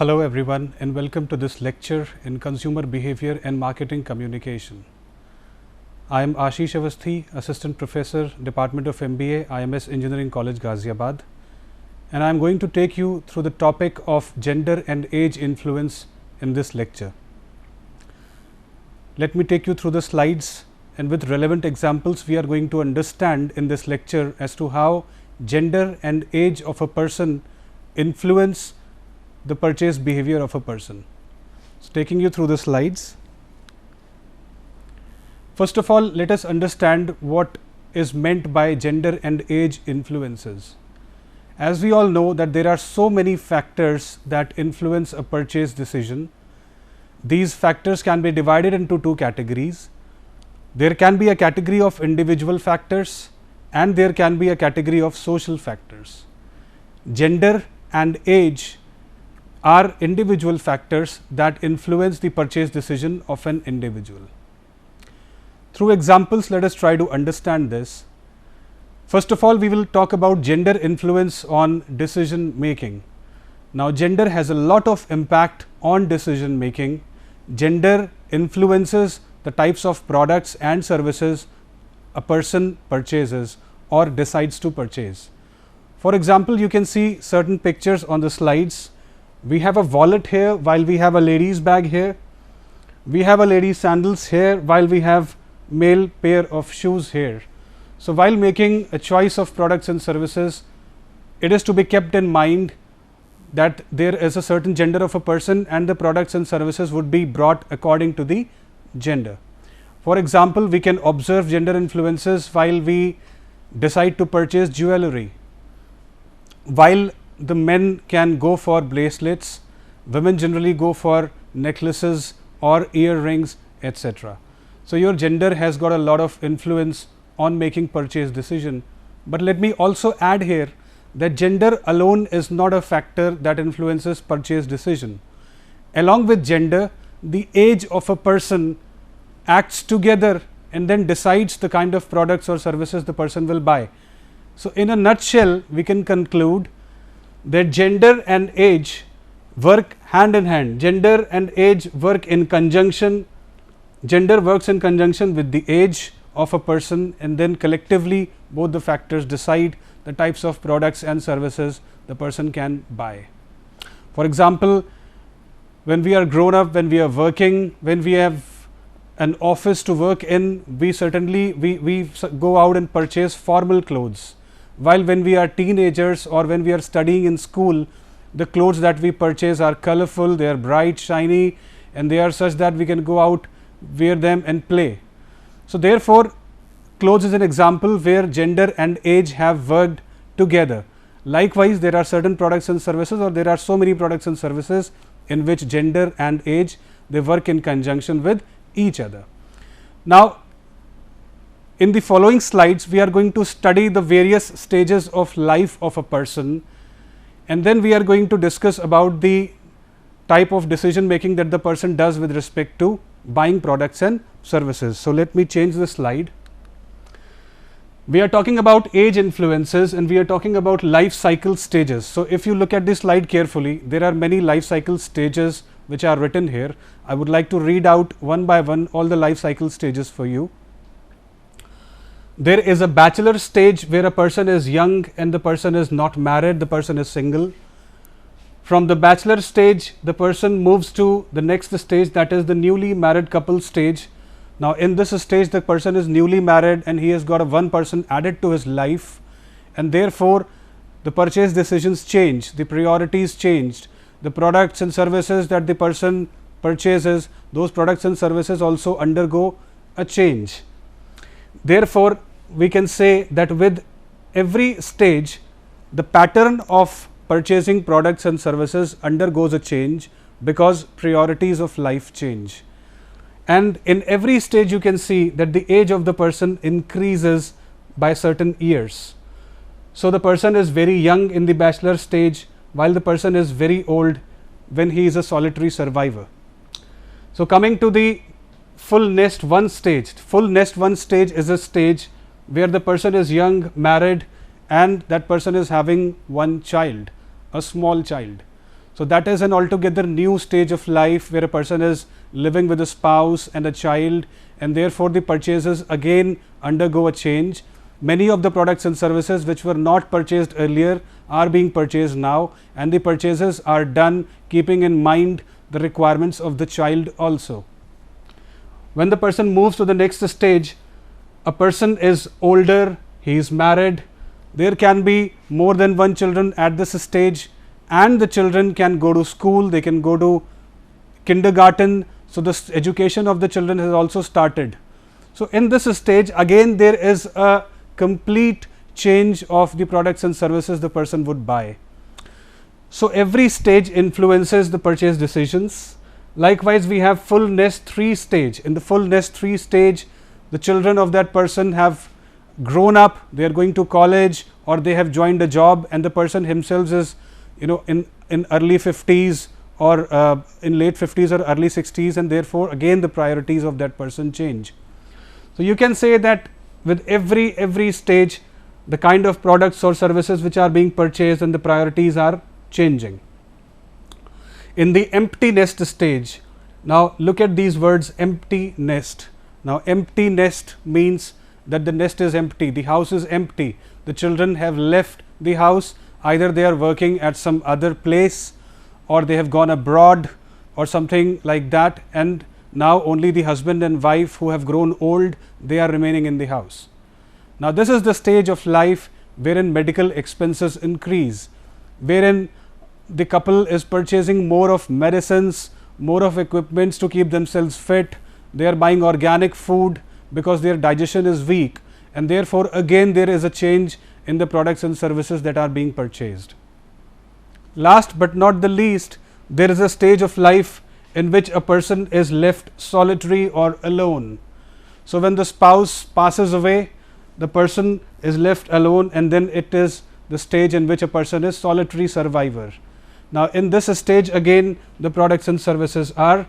Hello everyone and welcome to this lecture in Consumer Behavior and Marketing Communication. I am Ashish Avasthi, Assistant Professor, Department of MBA, IMS Engineering College, Ghaziabad, and I am going to take you through the topic of gender and age influence in this lecture. Let me take you through the slides, and with relevant examples we are going to understand in this lecture as to how gender and age of a person influence the purchase behavior of a person. So, taking you through the slides. First of all, let us understand what is meant by gender and age influences. As we all know that there are so many factors that influence a purchase decision. These factors can be divided into two categories. There can be a category of individual factors and there can be a category of social factors. Gender and age are individual factors that influence the purchase decision of an individual. Through examples, let us try to understand this. First of all, we will talk about gender influence on decision making. Now, gender has a lot of impact on decision making. Gender influences the types of products and services a person purchases or decides to purchase. For example, you can see certain pictures on the slides. We have a wallet here while we have a lady's bag here. We have a lady's sandals here while we have male pair of shoes here. So, while making a choice of products and services, it is to be kept in mind that there is a certain gender of a person and the products and services would be brought according to the gender. For example, we can observe gender influences while we decide to purchase jewelry. While the men can go for bracelets, women generally go for necklaces or earrings, etc. So, your gender has got a lot of influence on making purchase decision, but let me also add here that gender alone is not a factor that influences purchase decision. Along with gender, the age of a person acts together and then decides the kind of products or services the person will buy. So, in a nutshell, we can conclude that gender and age work hand in hand. Gender and age work in conjunction. Gender works in conjunction with the age of a person, and then collectively both the factors decide the types of products and services the person can buy. For example, when we are grown up, when we are working, when we have an office to work in, we certainly we go out and purchase formal clothes. While when we are teenagers or when we are studying in school, the clothes that we purchase are colorful, they are bright, shiny, and they are such that we can go out, wear them and play. So, therefore, clothes is an example where gender and age have worked together. Likewise, there are certain products and services, or there are so many products and services in which gender and age they work in conjunction with each other. Now, in the following slides, we are going to study the various stages of life of a person, and then we are going to discuss about the type of decision making that the person does with respect to buying products and services. So, let me change the slide. We are talking about age influences and we are talking about life cycle stages. So, if you look at this slide carefully, there are many life cycle stages which are written here. I would like to read out one by one all the life cycle stages for you. There is a bachelor stage where a person is young and the person is not married, the person is single. From the bachelor stage, the person moves to the next stage, that is the newly married couple stage. Now, in this stage, the person is newly married and he has got a one person added to his life, and therefore, the purchase decisions change, the priorities changed, the products and services that the person purchases, those products and services also undergo a change. Therefore, we can say that with every stage, the pattern of purchasing products and services undergoes a change because priorities of life change. And in every stage, you can see that the age of the person increases by certain years. So, the person is very young in the bachelor stage, while the person is very old when he is a solitary survivor. So, coming to the full nest one stage. Full nest one stage is a stage where the person is young, married, and that person is having one child, a small child. So that is an altogether new stage of life where a person is living with a spouse and a child, and therefore the purchases again undergo a change. Many of the products and services which were not purchased earlier are being purchased now, and the purchases are done keeping in mind the requirements of the child also. When the person moves to the next stage, a person is older, he is married, there can be more than one children at this stage, and the children can go to school, they can go to kindergarten. So the education of the children has also started. So in this stage again there is a complete change of the products and services the person would buy. So every stage influences the purchase decisions. Likewise, we have full nest 3 stage. In the full nest 3 stage, the children of that person have grown up, they are going to college, or they have joined a job, and the person himself is in early 50s or in late 50s or early 60s, and therefore again the priorities of that person change. So you can say that with every stage, the kind of products or services which are being purchased and the priorities are changing. In the empty nest stage, now look at these words, empty nest. Now empty nest means that the nest is empty, the house is empty, the children have left the house, either they are working at some other place or they have gone abroad or something like that, and now only the husband and wife who have grown old, they are remaining in the house. Now this is the stage of life wherein medical expenses increase, wherein the couple is purchasing more of medicines, more of equipments to keep themselves fit, they are buying organic food because their digestion is weak, and therefore again there is a change in the products and services that are being purchased. Last but not the least, there is a stage of life in which a person is left solitary or alone. So when the spouse passes away, the person is left alone, and then it is the stage in which a person is solitary survivor. Now in this stage again the products and services are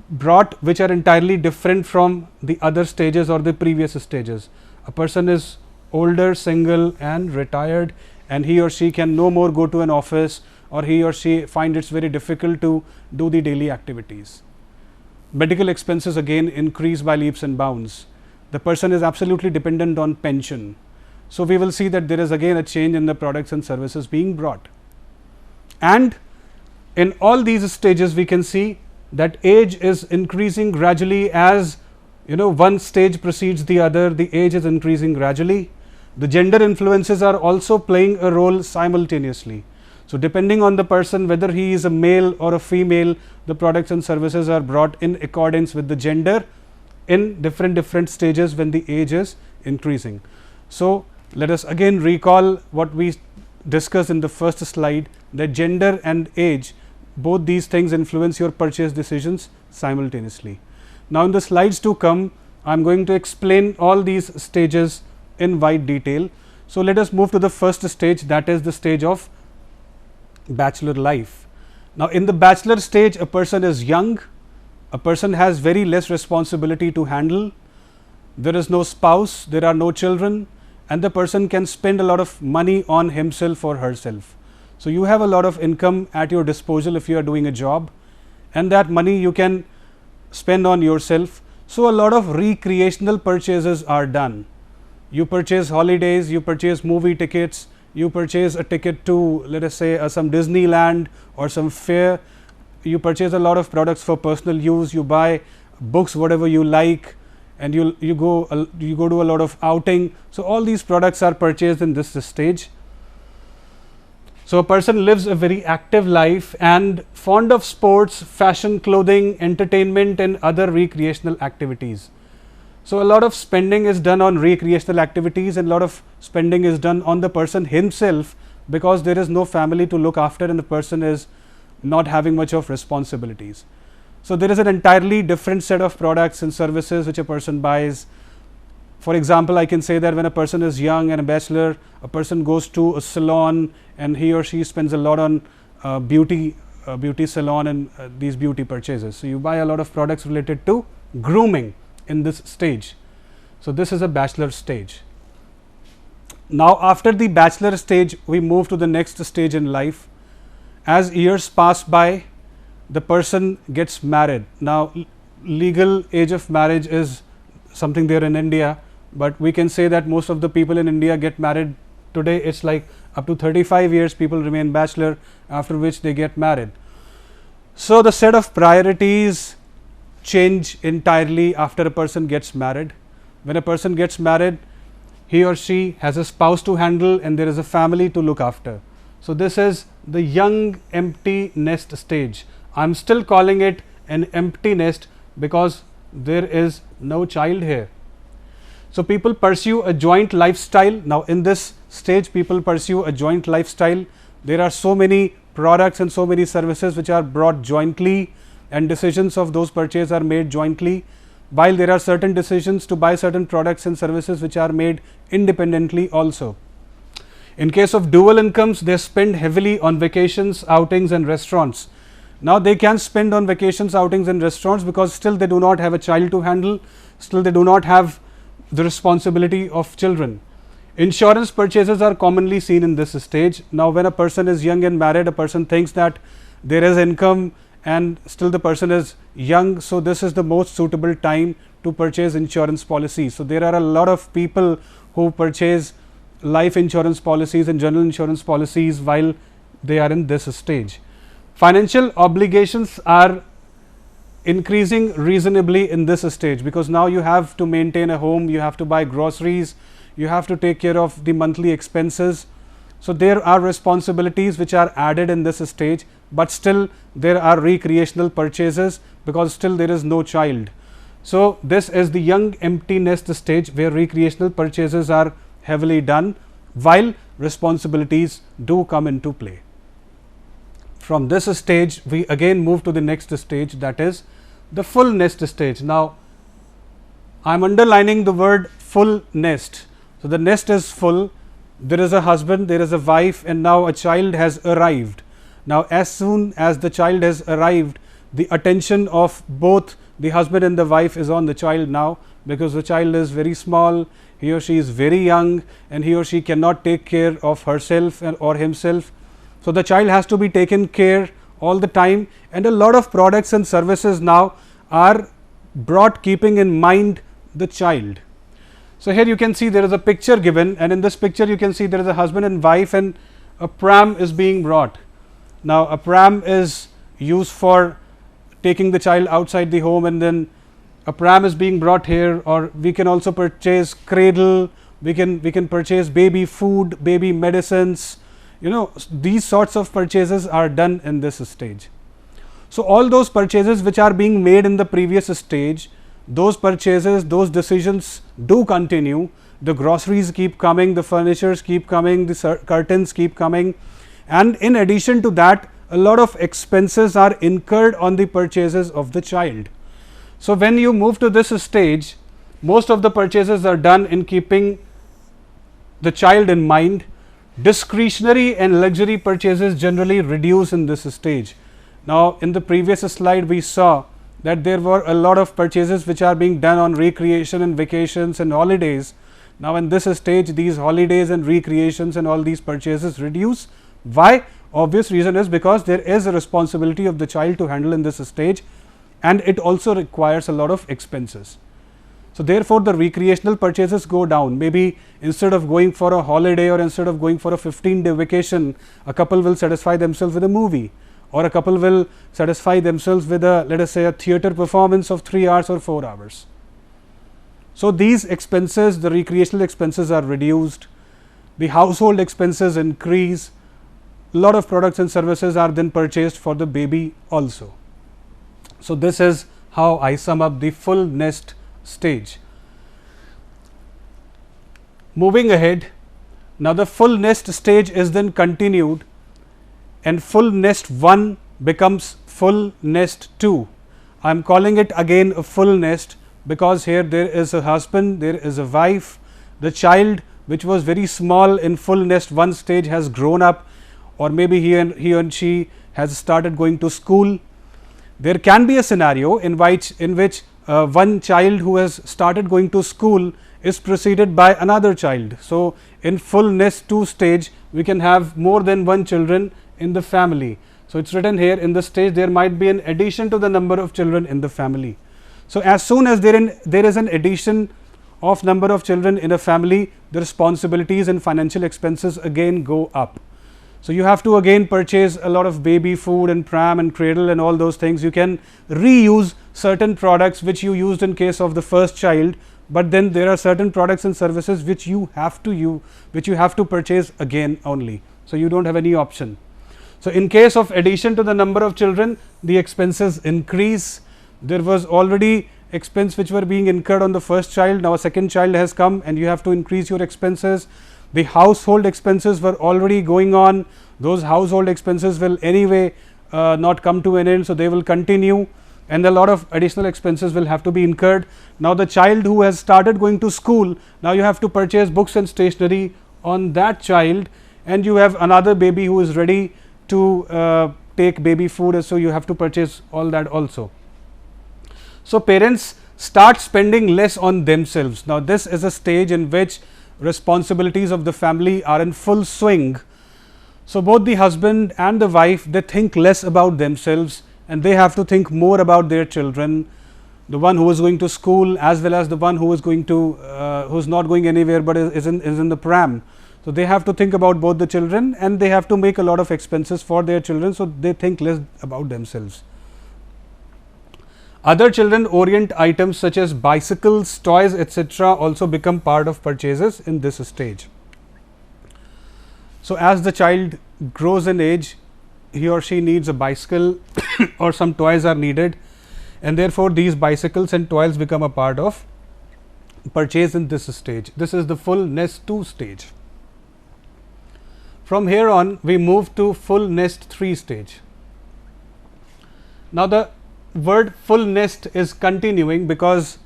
brought which are entirely different from the other stages or the previous stages. A person is older, single and retired, and he or she can no more go to an office, or he or she find it's very difficult to do the daily activities. Medical expenses again increase by leaps and bounds. The person is absolutely dependent on pension. So we will see that there is again a change in the products and services being brought. And in all these stages we can see that age is increasing gradually. As one stage precedes the other, the age is increasing gradually. The gender influences are also playing a role simultaneously. So depending on the person, whether he is a male or a female, the products and services are brought in accordance with the gender in different stages when the age is increasing. So let us again recall what we discussed in the first slide, that gender and age, both these things influence your purchase decisions simultaneously. Now in the slides to come, I am going to explain all these stages in wide detail. So let us move to the first stage, that is the stage of bachelor life. Now in the bachelor stage, a person is young, a person has very less responsibility to handle, there is no spouse, there are no children, and the person can spend a lot of money on himself or herself. So you have a lot of income at your disposal if you are doing a job, and that money you can spend on yourself. So a lot of recreational purchases are done. You purchase holidays, you purchase movie tickets, you purchase a ticket to, let us say, some Disneyland or some fair. You purchase a lot of products for personal use, you buy books whatever you like, and you go to a lot of outing. So all these products are purchased in this stage. So a person lives a very active life and fond of sports, fashion, clothing, entertainment and other recreational activities. So a lot of spending is done on recreational activities, and a lot of spending is done on the person himself, because there is no family to look after and the person is not having much of responsibilities. So there is an entirely different set of products and services which a person buys. For example, I can say that when a person is young and a bachelor, a person goes to a salon and he or she spends a lot on beauty salon and these beauty purchases. So you buy a lot of products related to grooming in this stage. So this is a bachelor stage. Now after the bachelor stage, we move to the next stage in life, As years pass by, the person gets married. Now, legal age of marriage is something there in India, but we can say that most of the people in India get married today. It's like up to 35 years people remain bachelor, after which they get married. So, the set of priorities change entirely after a person gets married. When a person gets married, he or she has a spouse to handle and there is a family to look after. So, this is the young empty nest stage. I am still calling it an empty nest because there is no child here. So, people pursue a joint lifestyle. Now, in this stage people pursue a joint lifestyle. There are so many products and so many services which are brought jointly, and decisions of those purchases are made jointly, while there are certain decisions to buy certain products and services which are made independently also. In case of dual incomes, they spend heavily on vacations, outings and restaurants. Now, they can spend on vacations, outings and restaurants because still they do not have a child to handle, still they do not have the responsibility of children. Insurance purchases are commonly seen in this stage. Now, when a person is young and married, a person thinks that there is income and still the person is young. So, this is the most suitable time to purchase insurance policies. So, there are a lot of people who purchase life insurance policies and general insurance policies while they are in this stage. Financial obligations are increasing reasonably in this stage because now you have to maintain a home, you have to buy groceries, you have to take care of the monthly expenses. So, there are responsibilities which are added in this stage, but still there are recreational purchases because still there is no child. So, this is the young empty nest stage where recreational purchases are heavily done while responsibilities do come into play. From this stage we again move to the next stage, that is the full nest stage. Now, I am underlining the word full nest. So, the nest is full, there is a husband, there is a wife and now a child has arrived. Now, as soon as the child has arrived, the attention of both the husband and the wife is on the child now, because the child is very small, he or she is very young and he or she cannot take care of herself or himself. So, the child has to be taken care all the time, and a lot of products and services now are brought keeping in mind the child. So, here you can see there is a picture given, and in this picture you can see there is a husband and wife and a pram is being brought. Now, a pram is used for taking the child outside the home, and then a pram is being brought here, or we can also purchase cradle, we can purchase baby food, baby medicines. These sorts of purchases are done in this stage. So, all those purchases which are being made in the previous stage, those purchases, those decisions do continue. The groceries keep coming, the furnitures keep coming, the curtains keep coming, and in addition to that, a lot of expenses are incurred on the purchases of the child. So, when you move to this stage, most of the purchases are done in keeping the child in mind. Discretionary and luxury purchases generally reduce in this stage. Now, in the previous slide we saw that there were a lot of purchases which are being done on recreation and vacations and holidays. Now, in this stage these holidays and recreations and all these purchases reduce. Why? Obvious reason is because there is a responsibility of the child to handle in this stage, and it also requires a lot of expenses. So, therefore, the recreational purchases go down. Maybe instead of going for a holiday or instead of going for a 15-day vacation, a couple will satisfy themselves with a movie, or a couple will satisfy themselves with a, let us say, a theatre performance of 3 hours or 4 hours. So, these expenses, the recreational expenses are reduced, the household expenses increase, a lot of products and services are then purchased for the baby also. So, this is how I sum up the full nest stage. Moving ahead, now the full nest stage is then continued, and full nest 1 becomes full nest 2. I am calling it again a full nest because here there is a husband, there is a wife, the child which was very small in full nest 1 stage has grown up, or maybe he and she has started going to school. There can be a scenario in which one child who has started going to school is preceded by another child. So, in full nest 2 stage we can have more than one children in the family. So, it is written here, in this stage there might be an addition to the number of children in the family. So, as soon as there is an addition of number of children in a family, the responsibilities and financial expenses again go up. So, you have to again purchase a lot of baby food and pram and cradle and all those things. You can reuse certain products which you used in case of the first child, but then there are certain products and services which you have to purchase again only. So, you do not have any option. So, in case of addition to the number of children, the expenses increase. There was already expense which were being incurred on the first child, now a second child has come and you have to increase your expenses. The household expenses were already going on, those household expenses will anyway not come to an end, so they will continue, and a lot of additional expenses will have to be incurred. Now, the child who has started going to school, now you have to purchase books and stationery on that child, and you have another baby who is ready to take baby food, so you have to purchase all that also. So, parents start spending less on themselves. Now, this is a stage in which responsibilities of the family are in full swing. So, both the husband and the wife, they think less about themselves and they have to think more about their children, the one who is going to school as well as the one who is going to who is not going anywhere, but is in the pram. So, they have to think about both the children and they have to make a lot of expenses for their children. So, they think less about themselves. Other children orient items such as bicycles, toys, etc. also become part of purchases in this stage. So, as the child grows in age, he or she needs a bicycle or some toys are needed, and therefore, these bicycles and toys become a part of purchase in this stage. This is the full nest 2 stage. From here on, we move to full nest 3 stage. Now, the word full nest is continuing because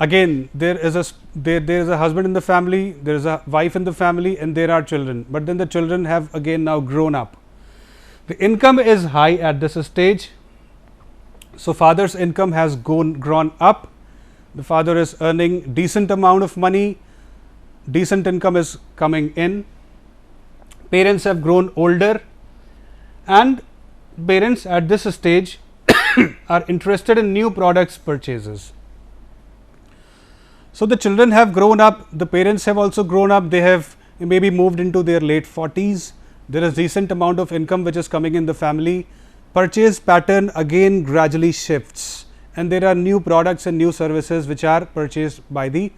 again there is a husband in the family, there is a wife in the family, and there are children, but then the children have again now grown up. The income is high at this stage. So, father's income has grown up, the father is earning decent amount of money, decent income is coming in, parents have grown older, and parents at this stage are interested in new products purchases. So, the children have grown up, the parents have also grown up, they have maybe moved into their late 40s, there is decent amount of income which is coming in the family, purchase pattern again gradually shifts and there are new products and new services which are purchased by the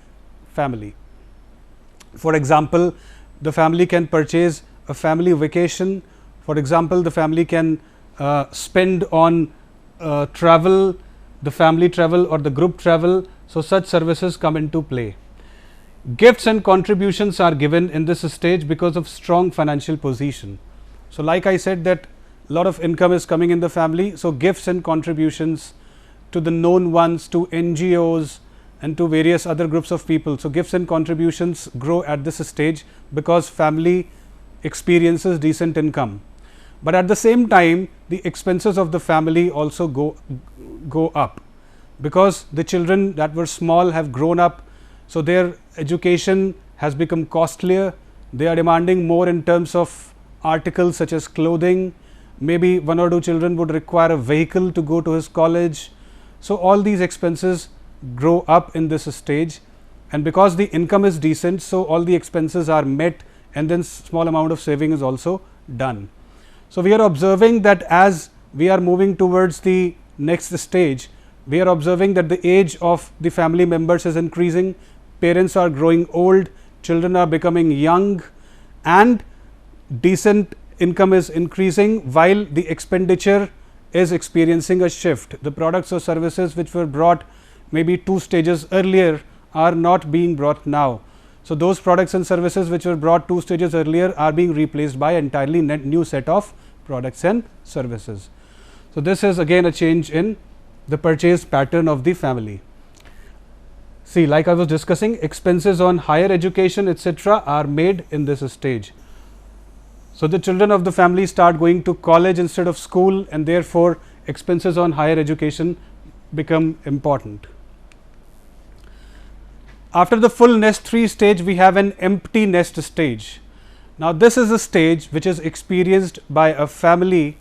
family. For example, the family can purchase a family vacation, for example, the family can spend on travel, the family travel or the group travel. So, such services come into play. Gifts and contributions are given in this stage because of strong financial position. So, like I said that a lot of income is coming in the family. So, gifts and contributions to the known ones, to NGOs and to various other groups of people. So, gifts and contributions grow at this stage because family experiences decent income. But at the same time, the expenses of the family also go up because the children that were small have grown up. So, their education has become costlier, they are demanding more in terms of articles such as clothing, maybe 1 or 2 children would require a vehicle to go to his college. So, all these expenses grow up in this stage, and because the income is decent, so all the expenses are met and then small amount of saving is also done. So, we are observing that as we are moving towards the next stage, we are observing that the age of the family members is increasing, parents are growing old, children are becoming young and decent income is increasing while the expenditure is experiencing a shift. The products or services which were brought maybe 2 stages earlier are not being brought now. So, those products and services which were brought 2 stages earlier are being replaced by entirely new set of products and services. So, this is again a change in the purchase pattern of the family. See, like I was discussing, expenses on higher education etc. are made in this stage. So, the children of the family start going to college instead of school, and therefore, expenses on higher education become important. After the full nest 3 stage, we have an empty nest stage. Now, this is a stage which is experienced by a family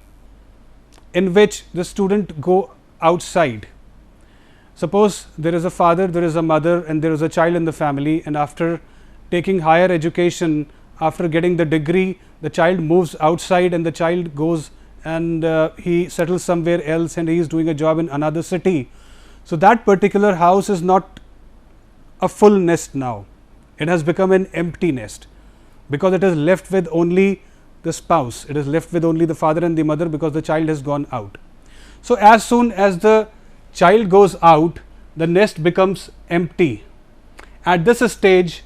in which the student go outside. Suppose there is a father, there is a mother, and there is a child in the family, and after taking higher education, after getting the degree, the child moves outside and the child goes and he settles somewhere else and he is doing a job in another city. So that particular house is not a full nest now, it has become an empty nest, because it is left with only the spouse, it is left with only the father and the mother, because the child has gone out. So as soon as the child goes out, the nest becomes empty. At this stage,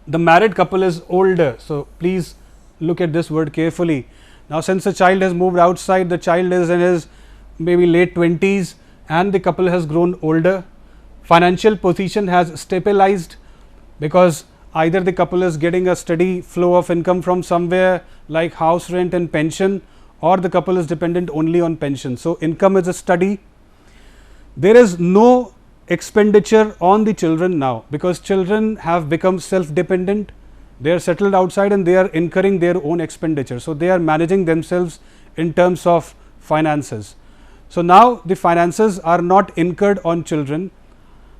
the married couple is older. So please look at this word carefully. Now, since the child has moved outside, the child is in his maybe late 20s and the couple has grown older. Financial position has stabilized, because either the couple is getting a steady flow of income from somewhere like house rent and pension, or the couple is dependent only on pension. So income is a steady. There is no expenditure on the children now, because children have become self dependent, they are settled outside and they are incurring their own expenditure. So they are managing themselves in terms of finances. So now the finances are not incurred on children.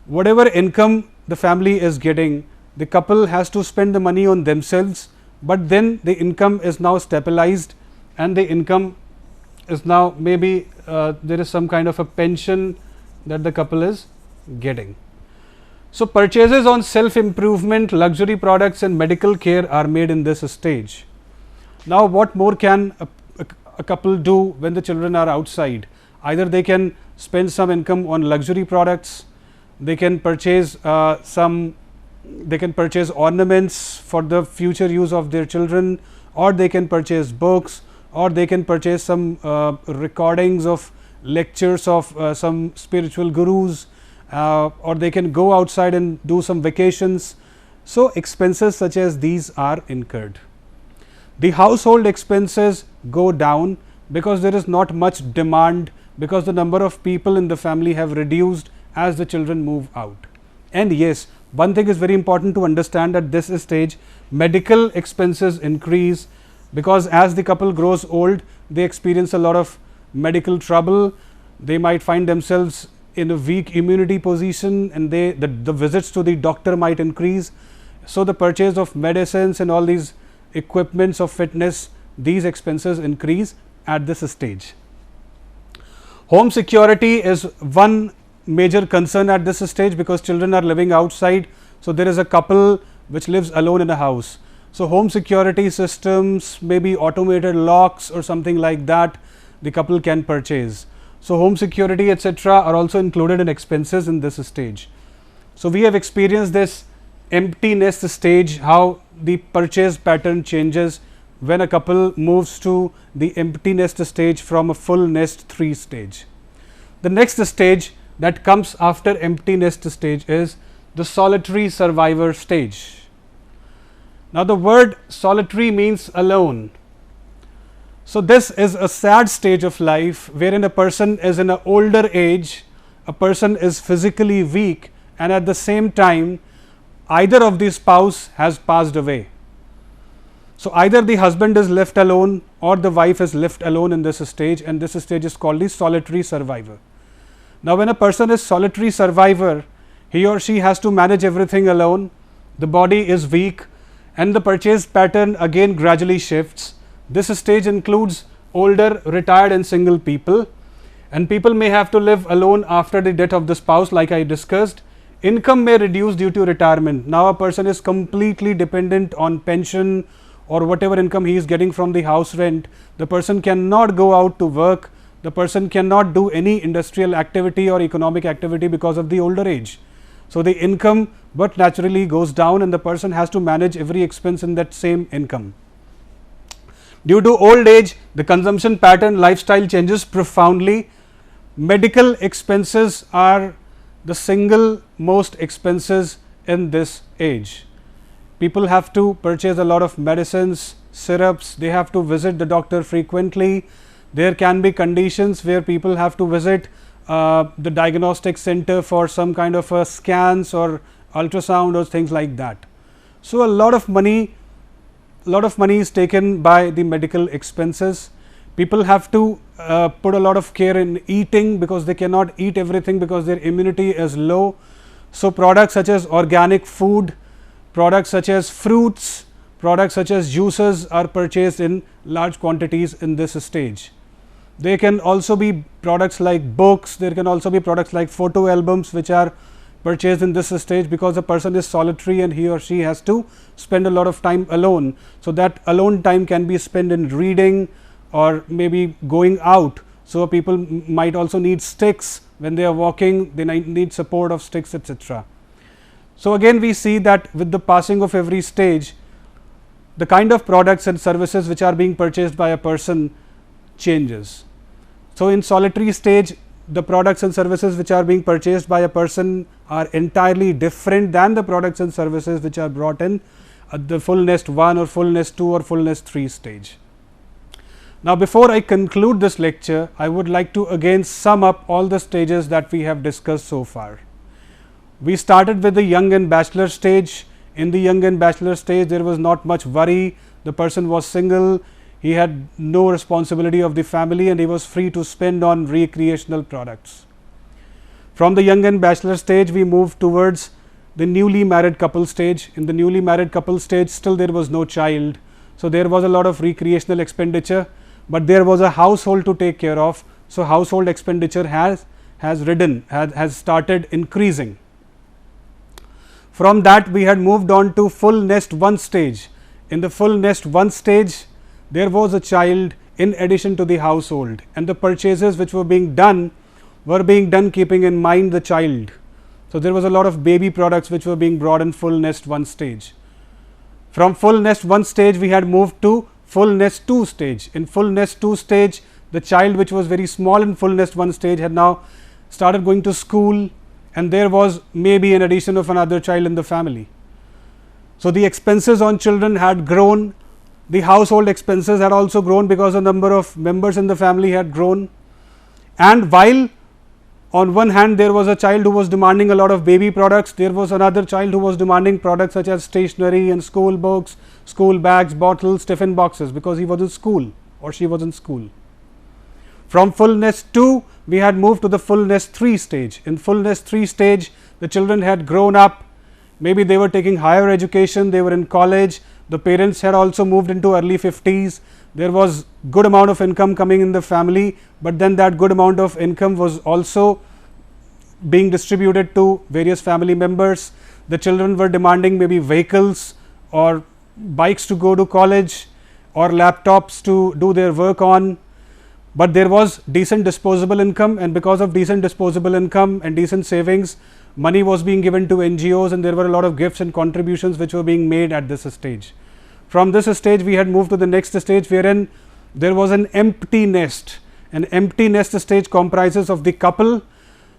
Whatever income the family is getting, the couple has to spend the money on themselves, but then the income is now stabilized and the income is now maybe there is some kind of a pension that the couple is getting. So purchases on self improvement, luxury products and medical care are made in this stage. Now what more can a couple do when the children are outside? Either they can spend some income on luxury products, they can purchase ornaments for the future use of their children, or they can purchase books, or they can purchase some recordings of lectures of some spiritual gurus, or they can go outside and do some vacations. So expenses such as these are incurred. The household expenses go down because there is not much demand, because the number of people in the family have reduced as the children move out. And yes, one thing is very important to understand at this stage: medical expenses increase, because as the couple grows old, they experience a lot of medical trouble. They might find themselves in a weak immunity position, and the visits to the doctor might increase. So the purchase of medicines and all these equipments of fitness, these expenses increase at this stage. Home security is one major concern at this stage, because children are living outside. So there is a couple which lives alone in a house. So home security systems, maybe automated locks or something like that, the couple can purchase. So home security etc. are also included in expenses in this stage. So we have experienced this empty nest stage, how the purchase pattern changes when a couple moves to the empty nest stage from a full nest 3 stage. The next stage that comes after empty nest stage is the solitary survivor stage. Now the word solitary means alone. So this is a sad stage of life wherein a person is in an older age, a person is physically weak, and at the same time either of the spouse has passed away. So either the husband is left alone or the wife is left alone in this stage, and this stage is called the solitary survivor. Now when a person is solitary survivor, he or she has to manage everything alone, the body is weak, and the purchase pattern again gradually shifts. This stage includes older, retired and single people, and people may have to live alone after the death of the spouse, like I discussed. Income may reduce due to retirement. Now a person is completely dependent on pension or whatever income he is getting from the house rent. The person cannot go out to work, the person cannot do any industrial activity or economic activity because of the older age. So the income but naturally goes down, and the person has to manage every expense in that same income. Due to old age, the consumption pattern, lifestyle changes profoundly. Medical expenses are the single most expenses in this age. People have to purchase a lot of medicines, syrups, they have to visit the doctor frequently. There can be conditions where people have to visit the diagnostic center for some kind of scans or ultrasound or things like that. So a lot of money is taken by the medical expenses. People have to put a lot of care in eating because they cannot eat everything because their immunity is low. So, products such as organic food, products such as fruits, products such as juices are purchased in large quantities in this stage. There can also be products like books, there can also be products like photo albums which are purchased in this stage because a person is solitary and he or she has to spend a lot of time alone. So, that alone time can be spent in reading or maybe going out. So, people might also need sticks when they are walking, they need support of sticks, etc. So, again we see that with the passing of every stage, the kind of products and services which are being purchased by a person changes. So, in solitary stage, the products and services which are being purchased by a person are entirely different than the products and services which are brought in at the full nest 1 or full nest 2 or full nest 3 stage. Now, before I conclude this lecture, I would like to again sum up all the stages that we have discussed so far. We started with the young and bachelor stage. In the young and bachelor stage, there was not much worry. The person was single, he had no responsibility of the family and he was free to spend on recreational products. From the young and bachelor stage, we moved towards the newly married couple stage. In the newly married couple stage, still there was no child. So, there was a lot of recreational expenditure, but there was a household to take care of. So, household expenditure has started increasing. From that, we had moved on to full nest 1 stage. In the full nest 1 stage, there was a child in addition to the household, and the purchases which were being done keeping in mind the child. So, there was a lot of baby products which were being brought in full nest 1 stage. From full nest 1 stage, we had moved to full nest 2 stage. In full nest 2 stage, the child which was very small in full nest 1 stage had now started going to school, and there was maybe an addition of another child in the family. So, the expenses on children had grown, the household expenses had also grown because the number of members in the family had grown. And while on one hand there was a child who was demanding a lot of baby products, there was another child who was demanding products such as stationery and school books, school bags, bottles, tiffin boxes, because he was in school or she was in school. From full nest 2, we had moved to the full nest 3 stage. In full nest 3 stage, the children had grown up, maybe they were taking higher education, they were in college, the parents had also moved into early 50s, there was good amount of income coming in the family, but then that good amount of income was also being distributed to various family members. The children were demanding maybe vehicles or bikes to go to college or laptops to do their work on, but there was decent disposable income, and because of decent disposable income and decent savings, money was being given to NGOs, and there were a lot of gifts and contributions which were being made at this stage. From this stage, we had moved to the next stage wherein there was an empty nest. An empty nest stage comprises of the couple.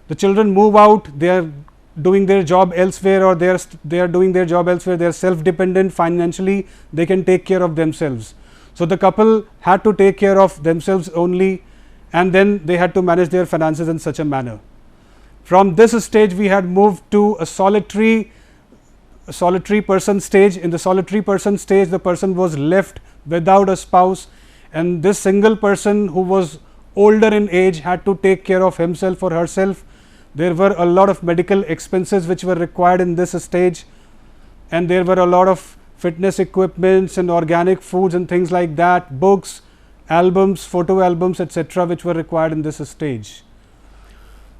The children move out, they are doing their job elsewhere, or they are doing their job elsewhere, they are self-dependent financially, they can take care of themselves. So, the couple had to take care of themselves only, and then they had to manage their finances in such a manner. From this stage, we had moved to a solitary person stage. In the solitary person stage, the person was left without a spouse, and this single person who was older in age had to take care of himself or herself. There were a lot of medical expenses which were required in this stage, and there were a lot of fitness equipments and organic foods and things like that, books, albums, photo albums, etc., which were required in this stage.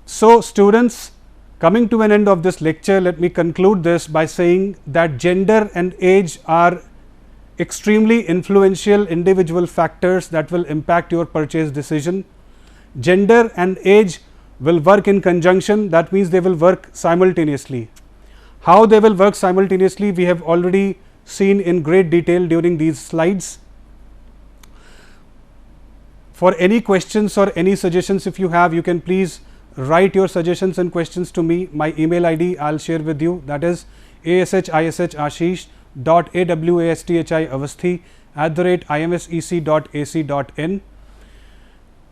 So, students, coming to an end of this lecture, let me conclude this by saying that gender and age are extremely influential individual factors that will impact your purchase decision. Gender and age will work in conjunction, that means they will work simultaneously. How they will work simultaneously, we have already seen in great detail during these slides. For any questions or any suggestions if you have, you can please write your suggestions and questions to me. My email ID I will share with you, that is ashishashish.awasthi@imsec.ac.in.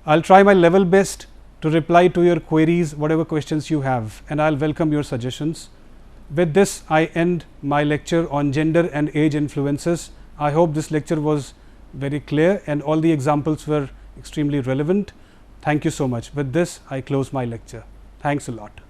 I will try my level best to reply to your queries, whatever questions you have, and I will welcome your suggestions. With this, I end my lecture on gender and age influences. I hope this lecture was very clear and all the examples were extremely relevant. Thank you so much. With this, I close my lecture. Thanks a lot.